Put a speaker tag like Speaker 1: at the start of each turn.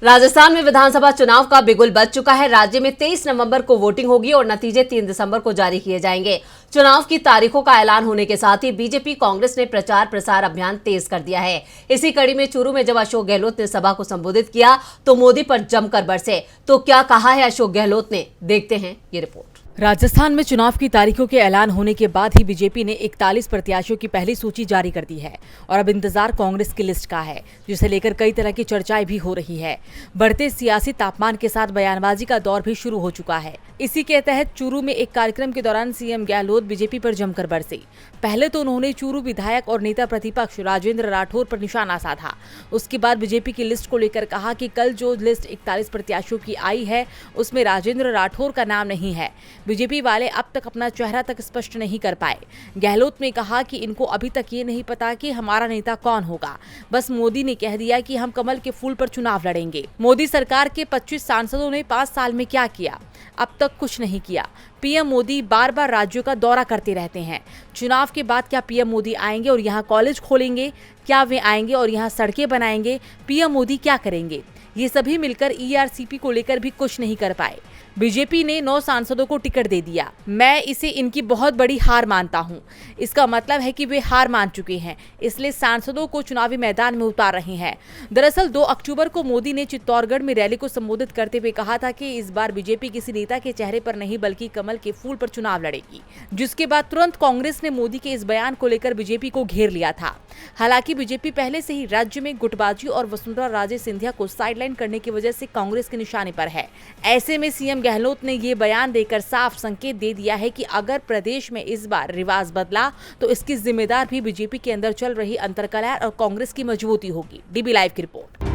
Speaker 1: राजस्थान में विधानसभा चुनाव का बिगुल बज चुका है। राज्य में 23 नवंबर को वोटिंग होगी और नतीजे 3 दिसंबर को जारी किए जाएंगे। चुनाव की तारीखों का ऐलान होने के साथ ही बीजेपी कांग्रेस ने प्रचार प्रसार अभियान तेज कर दिया है। इसी कड़ी में चूरू में जब अशोक गहलोत ने सभा को संबोधित किया तो मोदी पर जमकर बरसे। तो क्या कहा है अशोक गहलोत ने, देखते हैं ये रिपोर्ट।
Speaker 2: राजस्थान में चुनाव की तारीखों के ऐलान होने के बाद ही बीजेपी ने 41 प्रत्याशियों की पहली सूची जारी कर दी है और अब इंतजार कांग्रेस की लिस्ट का है, जिसे लेकर कई तरह की चर्चाएं भी हो रही है। बढ़ते सियासी तापमान के साथ बयानबाजी का दौर भी शुरू हो चुका है। इसी के तहत चूरू में एक कार्यक्रम के दौरान सीएम गहलोत बीजेपी पर जमकर बरसे। पहले तो उन्होंने चूरू विधायक और नेता प्रतिपक्ष राजेंद्र राठौर पर निशाना साधा। उसके बाद बीजेपी की लिस्ट को लेकर कहा कि कल जो लिस्ट 41 प्रत्याशियों की आई है उसमें राजेंद्र राठौर का नाम नहीं है। बीजेपी वाले अब तक अपना चेहरा तक स्पष्ट नहीं कर पाए। गहलोत ने कहा कि इनको अभी तक ये नहीं पता कि हमारा नेता कौन होगा। बस मोदी ने कह दिया कि हम कमल के फूल पर चुनाव लड़ेंगे। मोदी सरकार के 25 सांसदों ने 5 साल में क्या किया? अब तक कुछ नहीं किया। पीएम मोदी बार बार राज्यों का दौरा करते रहते हैं। चुनाव के बाद क्या पीएम मोदी आएंगे और यहाँ कॉलेज खोलेंगे? क्या वे आएंगे और यहाँ सड़कें बनाएंगे? पीएम मोदी क्या करेंगे? ये सभी मिलकर ईआरसीपी को लेकर भी कुछ नहीं कर पाए। बीजेपी ने 9 सांसदों को टिकट दे दिया। मैं इसे इनकी बहुत बड़ी हार मानता हूं। इसका मतलब है कि वे हार मान चुके हैं, इसलिए सांसदों को चुनावी मैदान में उतार रहे हैं। दरअसल 2 अक्टूबर को मोदी ने चित्तौड़गढ़ में रैली को संबोधित करते हुए कहा था कि इस बार बीजेपी किसी नेता के चेहरे पर नहीं बल्कि कमल के फूल पर चुनाव लड़ेगी, जिसके बाद तुरंत कांग्रेस ने मोदी के इस बयान को लेकर बीजेपी को घेर लिया था। हालांकि बीजेपी पहले से ही राज्य में गुटबाजी और वसुंधरा राजे सिंधिया को साइडलाइन करने की वजह से कांग्रेस के निशाने पर है। ऐसे में सीएम गहलोत ने ये बयान देकर साफ संकेत दे दिया है कि अगर प्रदेश में इस बार रिवाज बदला तो इसकी जिम्मेदार भी बीजेपी के अंदर चल रही अंतर्कलह और कांग्रेस की मजबूती होगी। डीबी लाइव की रिपोर्ट।